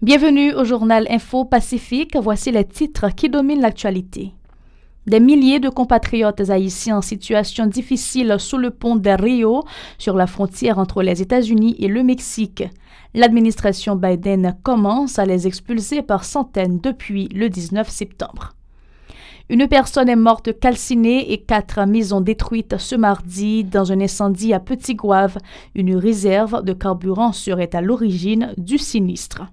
Bienvenue au journal Info Pacifique. Voici les titres qui dominent l'actualité. Des milliers de compatriotes haïtiens en situation difficile sous le pont del Rio, sur la frontière entre les États-Unis et le Mexique. L'administration Biden commence à les expulser par centaines depuis le 19 septembre. Une personne est morte calcinée et 4 maisons détruites ce mardi dans un incendie à Petit-Goâve. Une réserve de carburant serait à l'origine du sinistre.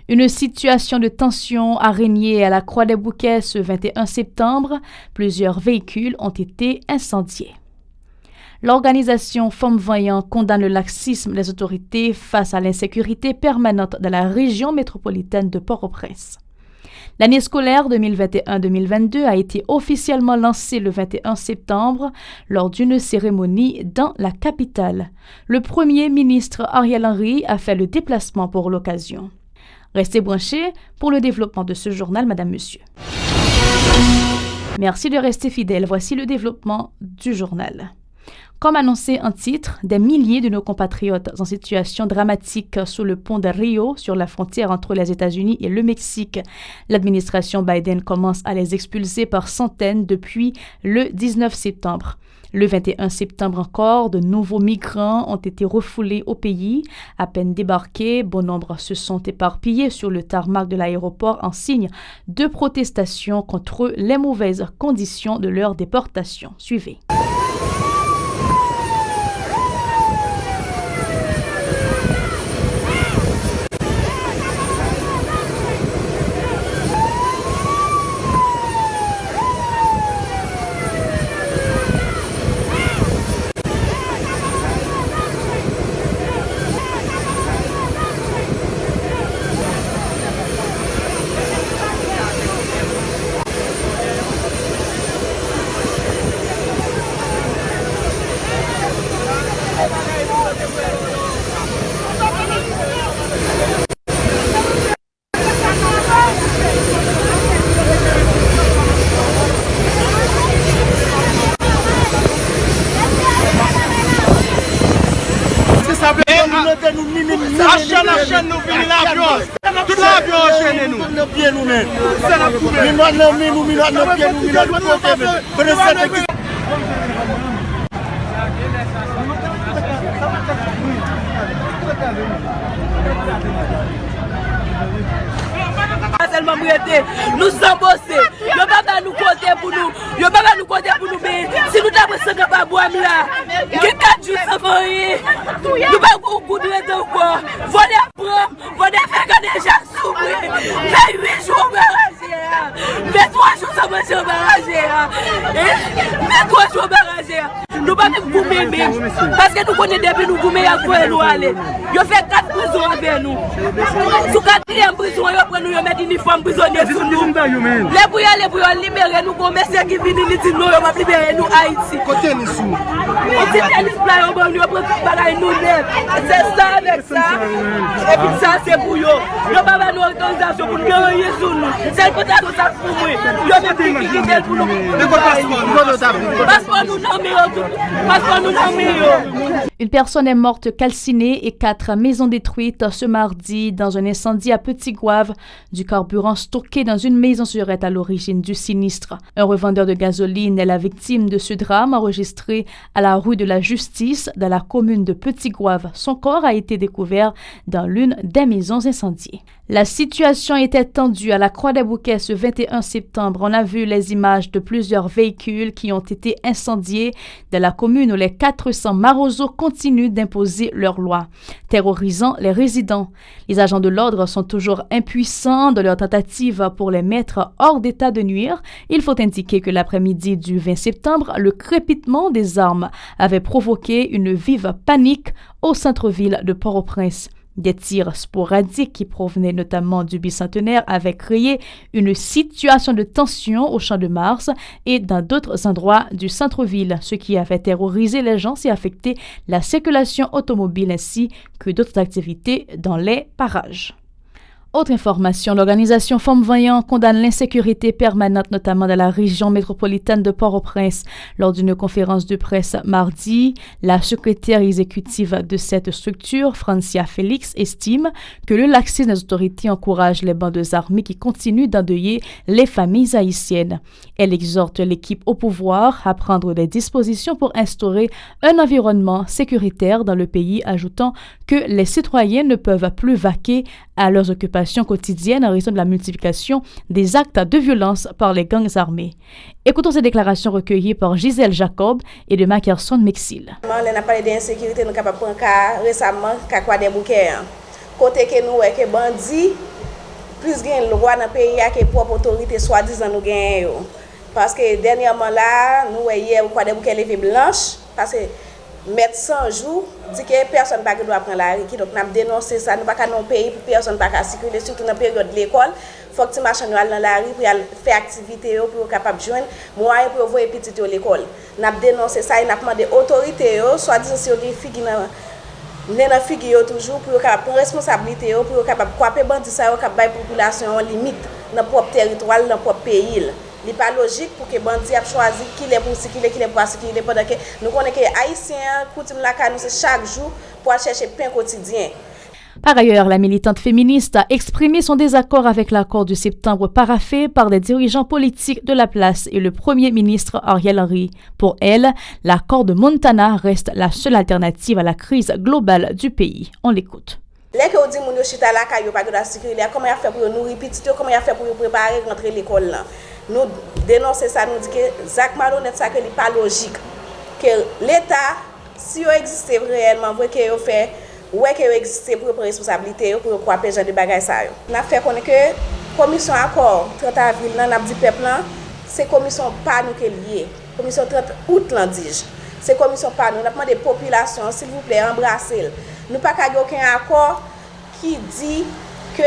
Une situation de tension a régné à la Croix-des-Bouquets ce 21 septembre. Plusieurs véhicules ont été incendiés. L'organisation Femmes Voyantes condamne le laxisme des autorités face à l'insécurité permanente dans la région métropolitaine de Port-au-Prince. L'année scolaire 2021-2022 a été officiellement lancée le 21 septembre lors d'une cérémonie dans la capitale. Le premier ministre Ariel Henry a fait le déplacement pour l'occasion. Restez branchés pour le développement de ce journal, Madame, Monsieur. Merci de rester fidèles. Voici le développement du journal. Comme annoncé en titre, des milliers de nos compatriotes en situation dramatique sous le pont del Rio, sur la frontière entre les États-Unis et le Mexique. L'administration Biden commence à les expulser par centaines depuis le 19 septembre. Le 21 septembre encore, de nouveaux migrants ont été refoulés au pays. À peine débarqués, bon nombre se sont éparpillés sur le tarmac de l'aéroport en signe de protestation contre les mauvaises conditions de leur déportation. Suivez. Achène nous venir l'avion. Tout l'avion enchaîne nous. Nous sommes bossés. Yo pas nous côté pour nous. Yo pas nous côté pour nous. Mais si nous t'avons besoin de pas boire là, qui 4 jours sans rien. Nous pas beaucoup de temps quoi. Voler prendre, voler faire déjà souffrir. Mais 8 jours barragé. Mais 3 jours sans manger barragé. Mais 3 jours barragé. Nous pas même goumer même parce que nous connaissons depuis nous goumer à quoi nous aller. Yo fait 4 prisons avec nous. Sous 4e prison yo prend nous yo mettre uniforme prisonnier sous nous. Les pour libérer nous commerçants qui viennent nous dire non yo va libérer nous Haïti. Côté ni sous. On dit tennis plan on nous prend bagaille nous net. C'est ça avec ça. Et puis ça c'est pour yo. Yo pas nous autorisation pour gagner sous nous. C'est peut-être ça pour moi. Yo même qui quitter pour nous. Passeport nous Une personne est morte calcinée et 4 maisons détruites ce mardi dans un incendie à Petit-Goâve. Du carburant stocké dans une maison serait à l'origine du sinistre. Un revendeur de gasoline est la victime de ce drame enregistré à la rue de la Justice dans la commune de Petit-Goâve. Son corps a été découvert dans l'une des maisons incendiées. La situation était tendue à la Croix-des-Bouquets ce 21 septembre. On a vu les images de plusieurs véhicules qui ont été incendiés dans la commune où les 400 marozos continuent d'imposer leurs lois, terrorisant les résidents. Les agents de l'ordre sont toujours impuissants dans leur tentative pour les mettre hors d'état de nuire. Il faut indiquer que l'après-midi du 20 septembre, le crépitement des armes avait provoqué une vive panique au centre-ville de Port-au-Prince. Des tirs sporadiques qui provenaient notamment du bicentenaire avaient créé une situation de tension au Champ de Mars et dans d'autres endroits du centre-ville, ce qui avait terrorisé les gens et affecté la circulation automobile ainsi que d'autres activités dans les parages. Autre information, l'organisation Femmes Vaillant condamne l'insécurité permanente, notamment dans la région métropolitaine de Port-au-Prince. Lors d'une conférence de presse mardi, la secrétaire exécutive de cette structure, Francia Félix, estime que le laxisme des autorités encourage les bandes armées qui continuent d'endeuiller les familles haïtiennes. Elle exhorte l'équipe au pouvoir à prendre des dispositions pour instaurer un environnement sécuritaire dans le pays, ajoutant que les citoyens ne peuvent plus vaquer à leurs occupations quotidiennes en raison de la multiplication des actes de violence par les gangs armés. Écoutons ces déclarations recueillies par Gisèle Jacob et de Mackerson Mexil. On a parlé d'insécurité, nous sommes capables de prendre cas récemment, quoi des bouquets. Côté que nous, que bandits, plus de loi dans le pays que propre autorité, soi-disant nous gagnons. Parce que dernièrement là, nous voyons quoi des bouquets levés blanches, parce que mettre 100 jours, dit que personne ne doit prendre la rue. Donc, nous avons dénoncé ça. Nous ne pouvons pas dans le pays pour personne ne peut circuler, surtout dans la période de l'école. Il faut que tu marches dans la rue pour faire activité, pour être capable de joindre moyens pour envoyer les petits à l'école. Nous avons dénoncé ça et nous avons demandé aux autorités, soit disant si vous avez des filles toujours pour prendre responsabilité, pour être capable de couper les bandits, pour capable la population limite dans le propre territoire, dans le propre pays. Ce n'est pas logique pour que les bandits aient choisi qui est pour circuler, qui est pour circuler. Pendant que nous connaissons que les Haïtiens, coutume la nous chaque jour pour chercher pain quotidien. Par ailleurs, la militante féministe a exprimé son désaccord avec l'accord de septembre paraphé par des dirigeants politiques de la place et le premier ministre Ariel Henry. Pour elle, l'accord de Montana reste la seule alternative à la crise globale du pays. On l'écoute. Les que dit que chita la caillou pas de circuler, comment il fait pour nourrir petit, comment il fait pour préparer rentrer l'école là. Nous dénoncer ça, nous dit que Zach Malhonnête ça que n'est pas logique que l'État si il existe réellement vrai que il fait ouais que existe pour prendre responsabilité pour quoi gens de bagages ça. On a fait connaître que commission accord 30 avril là n'a dit peuple là, c'est commission pas nous que lié. Commission 30 août là dis. C'est commission pas nous, on a demandé population s'il vous plaît embrasser. Nous pas qu'à aucun accord qui dit que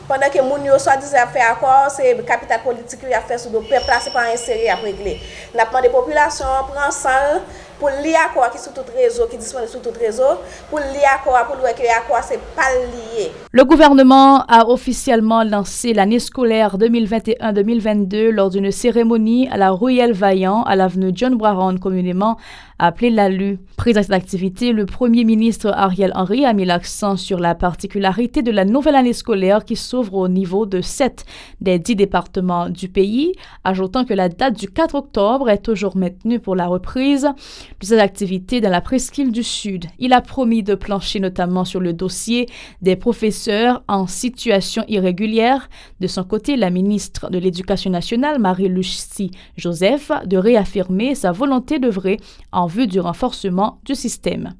pendant que moun yo soi-disant fait accord, c'est le capital politique qui a fait sur le peuple, c'est pas inséré à régler. Nous avons des populations prend salle pour lire accord qui sur tout réseau, qui disponible sur tout réseau, pour lire accord pour voir que l'accord c'est pas lié. Le gouvernement a officiellement lancé l'année scolaire 2021-2022 lors d'une cérémonie à la Ruelle Vaillant à l'avenue John Brown, communément appelée l'ALU. Pris à cette activité, le premier ministre Ariel Henry a mis l'accent sur la particularité de la nouvelle année scolaire qui s'ouvre au niveau de 7 des 10 départements du pays, ajoutant que la date du 4 octobre est toujours maintenue pour la reprise de ces activités dans la presqu'île du Sud. Il a promis de plancher notamment sur le dossier des professeurs en situation irrégulière. De son côté, la ministre de l'Éducation nationale, Marie-Lucie Joseph, de réaffirmer sa volonté d'œuvrer en vue du renforcement du système.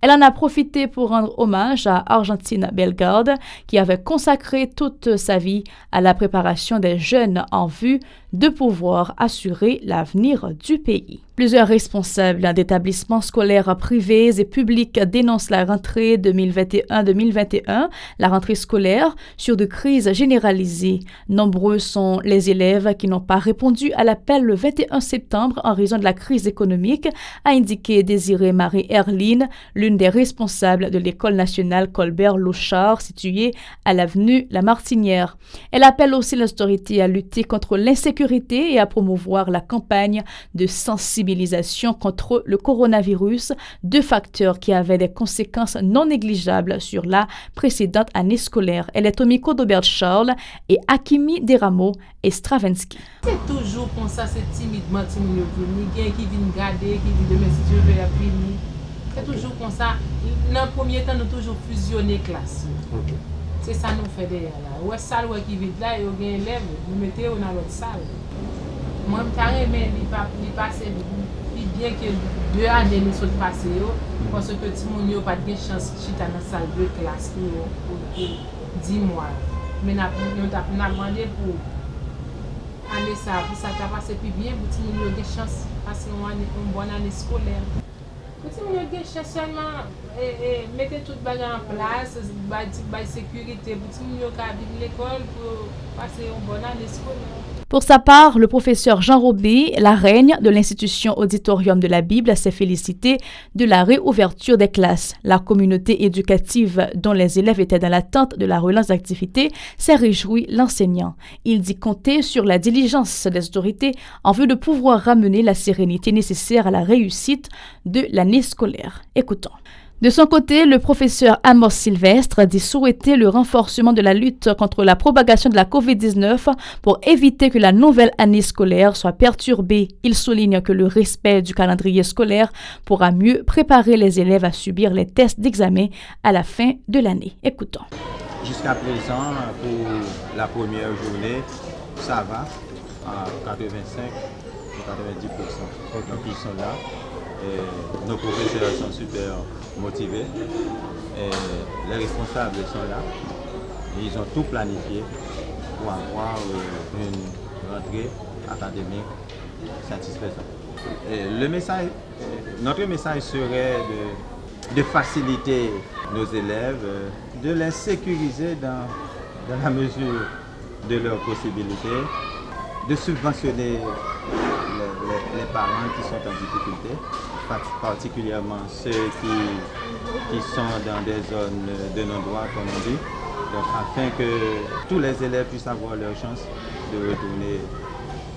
Elle en a profité pour rendre hommage à Argentine Bellegarde, qui avait consacré toute sa vie à la préparation des jeunes en vue de pouvoir assurer l'avenir du pays. Plusieurs responsables d'établissements scolaires privés et publics dénoncent la rentrée 2021-2021, la rentrée scolaire, sur de crises généralisées. Nombreux sont les élèves qui n'ont pas répondu à l'appel le 21 septembre en raison de la crise économique, a indiqué Désirée Marie-Herline, l'une des responsables de l'École nationale Colbert-Louchard, située à l'avenue La Martinière. Elle appelle aussi l'autorité à lutter contre l'insécurité et à promouvoir la campagne de sensibilisation contre le coronavirus, deux facteurs qui avaient des conséquences non négligeables sur la précédente année scolaire. Elle est au micro d'Aubert Charles et Hakimi Deramo et Stravinsky. C'est toujours comme ça, c'est timidement, il y a qui vient garder, qui dit demain si je vais apprendre. C'est toujours comme ça. Dans le premier temps, nous toujours fusionner classe. Okay. C'est ça nous fait derrière là. Ou salle qui vide là, il y a un élève, nous mettons dans l'autre salle. Moi, je me passe bien que 2 années nous sommes passées, parce que tout le monde n'a pas de chance de dans la salle de classe pour 10 mois. Mais nous avons demandé pour aller ça, pour ça passer plus bien, pour tout le monde ait de chance de passer une bonne année scolaire. Pour tout le monde ait de chance seulement, mettez tout le bagage en place, la sécurité, pour tout le monde ait de l'école pour passer une bonne année scolaire. Pour sa part, le professeur Jean Robé, la reine de l'institution Auditorium de la Bible, s'est félicité de la réouverture des classes. La communauté éducative dont les élèves étaient dans l'attente de la relance d'activité s'est réjoui l'enseignant. Il dit compter sur la diligence des autorités en vue de pouvoir ramener la sérénité nécessaire à la réussite de l'année scolaire. Écoutons. De son côté, le professeur Amos Sylvestre dit souhaiter le renforcement de la lutte contre la propagation de la COVID-19 pour éviter que la nouvelle année scolaire soit perturbée. Il souligne que le respect du calendrier scolaire pourra mieux préparer les élèves à subir les tests d'examen à la fin de l'année. Écoutons. Jusqu'à présent, pour la première journée, ça va à 85 ou 90%. Donc ils sont là. Et nos professeurs sont super motivés. Et les responsables sont là. Et ils ont tout planifié pour avoir une rentrée académique satisfaisante. Et notre message serait de faciliter nos élèves, de les sécuriser dans la mesure de leurs possibilités, de subventionner les parents qui sont en difficulté, particulièrement ceux qui sont dans des zones de non-droit, comme on dit, donc, afin que tous les élèves puissent avoir leur chance de retourner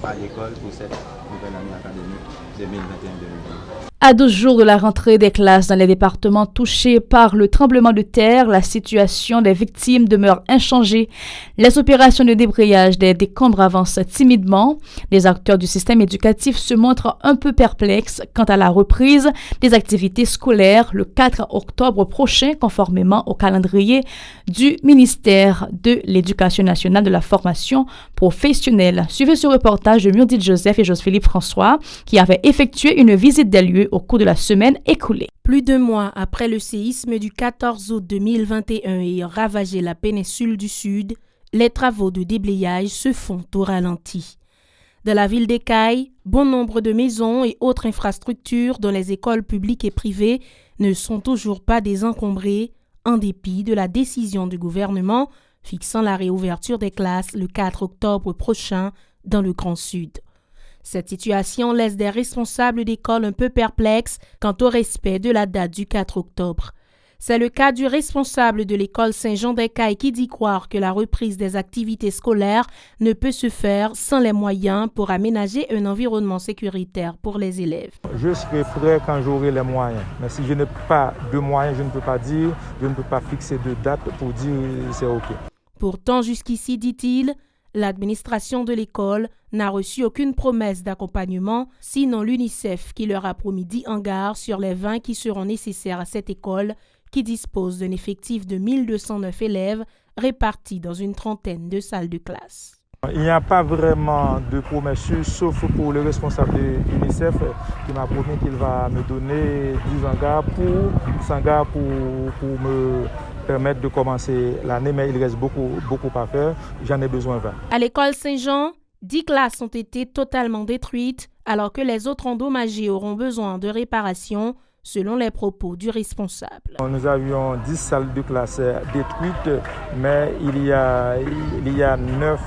à l'école pour cette nouvelle année académique 2021-2022. À 12 jours de la rentrée des classes dans les départements touchés par le tremblement de terre, la situation des victimes demeure inchangée. Les opérations de débrayage des décombres avancent timidement. Les acteurs du système éducatif se montrent un peu perplexes quant à la reprise des activités scolaires le 4 octobre prochain, conformément au calendrier du ministère de l'Éducation nationale de la formation professionnelle. Suivez ce reportage de Murdit Joseph et Joseph-Philippe François qui avaient effectué une visite des lieux au cours de la semaine écoulée. Plus de mois après le séisme du 14 août 2021 ayant ravagé la péninsule du Sud, les travaux de déblayage se font au ralenti. Dans la ville d'Écailles, bon nombre de maisons et autres infrastructures dont les écoles publiques et privées ne sont toujours pas désencombrées, en dépit de la décision du gouvernement fixant la réouverture des classes le 4 octobre prochain dans le Grand Sud. Cette situation laisse des responsables d'école un peu perplexes quant au respect de la date du 4 octobre. C'est le cas du responsable de l'école Saint-Jean d'Écailles qui dit croire que la reprise des activités scolaires ne peut se faire sans les moyens pour aménager un environnement sécuritaire pour les élèves. Je serai prêt quand j'aurai les moyens. Mais si je n'ai pas de moyens, je ne peux pas dire, je ne peux pas fixer de date pour dire c'est OK. Pourtant, jusqu'ici, dit-il, l'administration de l'école n'a reçu aucune promesse d'accompagnement, sinon l'UNICEF qui leur a promis 10 hangars sur les 20 qui seront nécessaires à cette école qui dispose d'un effectif de 1209 élèves répartis dans une trentaine de salles de classe. Il n'y a pas vraiment de promesses, sauf pour le responsable de l'UNICEF qui m'a promis qu'il va me donner 10 hangars pour me permettre de commencer l'année, mais il reste beaucoup à faire. J'en ai besoin 20. À l'école Saint-Jean, 10 classes ont été totalement détruites, alors que les autres endommagées auront besoin de réparation, selon les propos du responsable. Nous avions 10 salles de classe détruites, mais il y a 9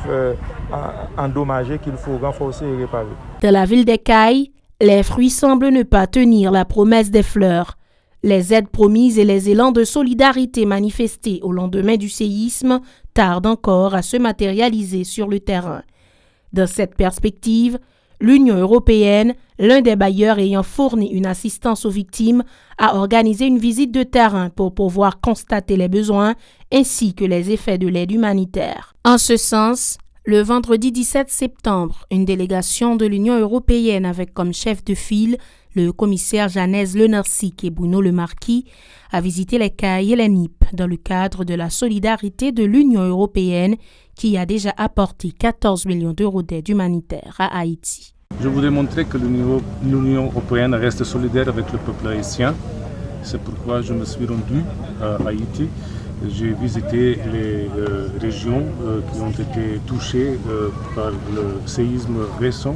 endommagées qu'il faut renforcer et réparer. Dans la ville d'Écailles, les fruits semblent ne pas tenir la promesse des fleurs. Les aides promises et les élans de solidarité manifestés au lendemain du séisme tardent encore à se matérialiser sur le terrain. Dans cette perspective, l'Union européenne, l'un des bailleurs ayant fourni une assistance aux victimes, a organisé une visite de terrain pour pouvoir constater les besoins ainsi que les effets de l'aide humanitaire. En ce sens, le vendredi 17 septembre, une délégation de l'Union européenne avec comme chef de file le commissaire Janez Lenarcic et Bruno Le Marquis a visité l'Écailles et la NIP dans le cadre de la solidarité de l'Union européenne qui a déjà apporté 14 millions d'euros d'aide humanitaire à Haïti. Je voudrais montrer que l'Union européenne reste solidaire avec le peuple haïtien. C'est pourquoi je me suis rendu à Haïti. J'ai visité les régions qui ont été touchées par le séisme récent.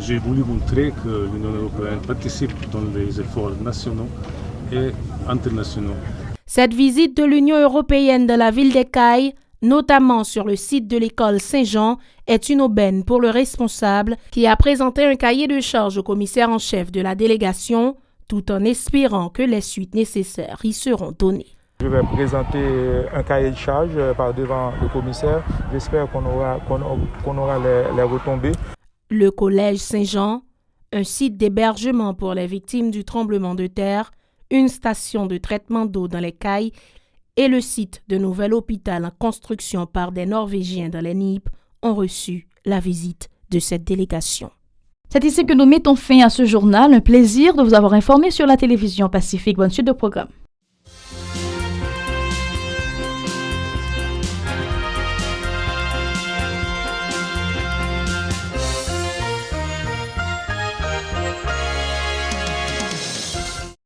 J'ai voulu montrer que l'Union européenne participe dans les efforts nationaux et internationaux. Cette visite de l'Union européenne dans la ville d'Écailles notamment sur le site de l'école Saint-Jean, est une aubaine pour le responsable qui a présenté un cahier de charges au commissaire en chef de la délégation, tout en espérant que les suites nécessaires y seront données. Je vais présenter un cahier de charges par devant le commissaire. J'espère qu'on aura les retombées. Le collège Saint-Jean, un site d'hébergement pour les victimes du tremblement de terre, une station de traitement d'eau dans les cailles et le site de nouvel hôpital en construction par des Norvégiens dans les Nippes ont reçu la visite de cette délégation. C'est ici que nous mettons fin à ce journal. Un plaisir de vous avoir informé sur la télévision Pacifique. Bonne suite de programme.